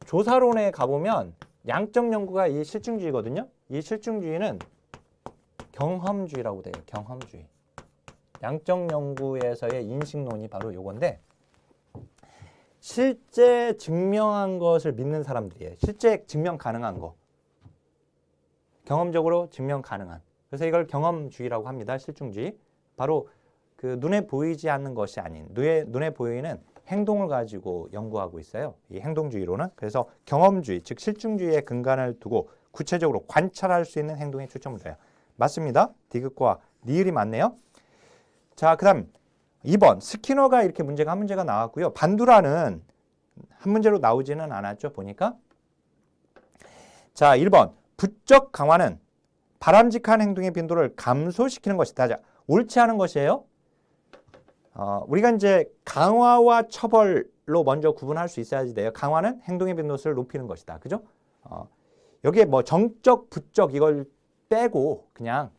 조사론에 가보면 양적 연구가 이 실증주의거든요. 이 실증주의는 경험주의라고 돼요. 경험주의. 양적 연구에서의 인식론이 바로 요건데 실제 증명한 것을 믿는 사람들이에요. 실제 증명 가능한 거. 경험적으로 증명 가능한. 그래서 이걸 경험주의라고 합니다. 실증주의. 바로 그 눈에 보이지 않는 것이 아닌 눈에 보이는 행동을 가지고 연구하고 있어요. 이 행동주의로는. 그래서 경험주의, 즉 실증주의의 근간을 두고 구체적으로 관찰할 수 있는 행동에 초점을 둬요. 맞습니다. 디귿과 니을이 맞네요. 자, 그 다음 2번 스키너가 이렇게 한 문제가 나왔고요. 반두라는 한 문제로 나오지는 않았죠. 보니까. 자, 1번 부적 강화는 바람직한 행동의 빈도를 감소시키는 것이다. 자, 옳지 않은 것이에요. 우리가 이제 강화와 처벌로 먼저 구분할 수 있어야지 돼요. 강화는 행동의 빈도수를 높이는 것이다. 그죠? 여기에 뭐 정적, 부적 이걸 빼고 그냥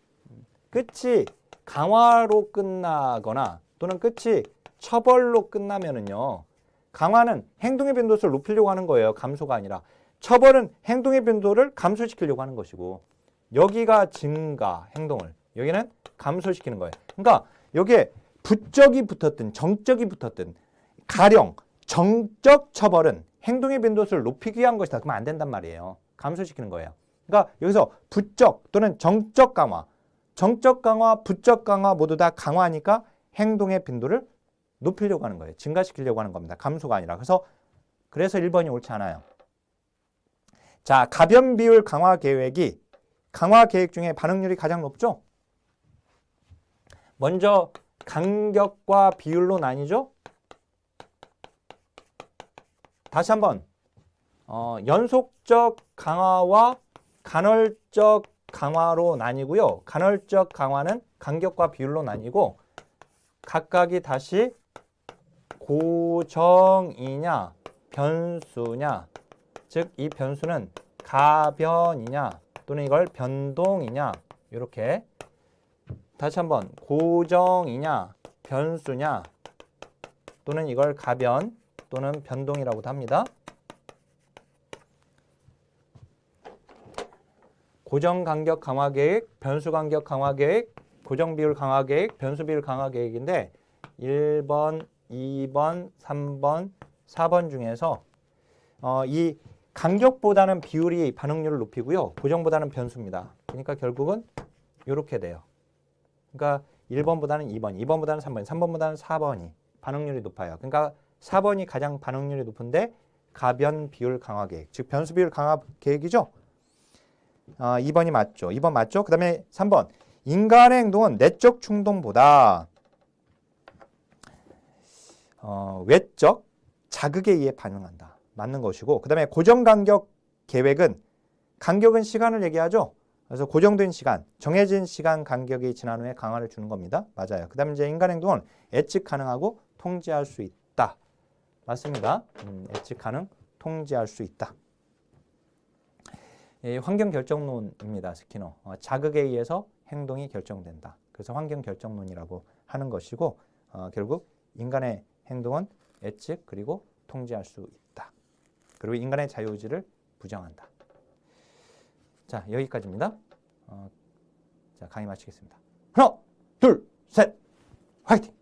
끝이 강화로 끝나거나 또는 끝이 처벌로 끝나면은요. 강화는 행동의 빈도수를 높이려고 하는 거예요. 감소가 아니라. 처벌은 행동의 빈도를 감소시키려고 하는 것이고 여기가 증가, 행동을. 여기는 감소시키는 거예요. 그러니까 여기에 부적이 붙었든 정적이 붙었든 가령 정적 처벌은 행동의 빈도수를 높이기 위한 것이다. 그러면 안 된단 말이에요. 감소시키는 거예요. 그러니까 여기서 부적 또는 정적 강화, 정적 강화, 부적 강화 모두 다 강화하니까 행동의 빈도를 높이려고 하는 거예요. 증가시키려고 하는 겁니다. 감소가 아니라. 그래서 1번이 옳지 않아요. 자, 가변 비율 강화 계획이 강화 계획 중에 반응률이 가장 높죠? 먼저 간격과 비율로 나뉘죠? 다시 한번 연속적 강화와 간헐적 강화로 나뉘고요. 간헐적 강화는 간격과 비율로 나뉘고 각각이 다시 고정이냐 변수냐, 즉 이 변수는 가변이냐 또는 이걸 변동이냐, 이렇게 다시 한번 고정이냐 변수냐 또는 이걸 가변 또는 변동이라고도 합니다. 고정 간격 강화 계획, 변수 간격 강화 계획, 고정 비율 강화 계획, 변수 비율 강화 계획인데 1번, 2번, 3번, 4번 중에서 이 간격보다는 비율이 반응률을 높이고요. 고정보다는 변수입니다. 그러니까 결국은 이렇게 돼요. 그러니까 1번보다는 2번, 2번보다는 3번, 3번보다는 4번이 반응률이 높아요. 그러니까 4번이 가장 반응률이 높은데 가변 비율 강화 계획, 즉 변수 비율 강화 계획이죠. 2번이 맞죠. 2번 맞죠. 그 다음에 3번. 인간의 행동은 내적 충동보다 외적 자극에 의해 반응한다. 맞는 것이고, 그 다음에 고정간격 계획은 간격은 시간을 얘기하죠. 그래서 고정된 시간, 정해진 시간 간격이 지난 후에 강화를 주는 겁니다. 맞아요. 그 다음에 이제 인간 행동은 예측 가능하고 통제할 수 있다. 맞습니다. 예측 가능, 통제할 수 있다. 환경 결정론입니다. 스키너. 자극에 의해서 행동이 결정된다. 그래서 환경 결정론이라고 하는 것이고 결국 인간의 행동은 예측 그리고 통제할 수 있다. 그리고 인간의 자유의지를 부정한다. 자, 여기까지입니다. 자, 강의 마치겠습니다. 하나, 둘, 셋, 화이팅!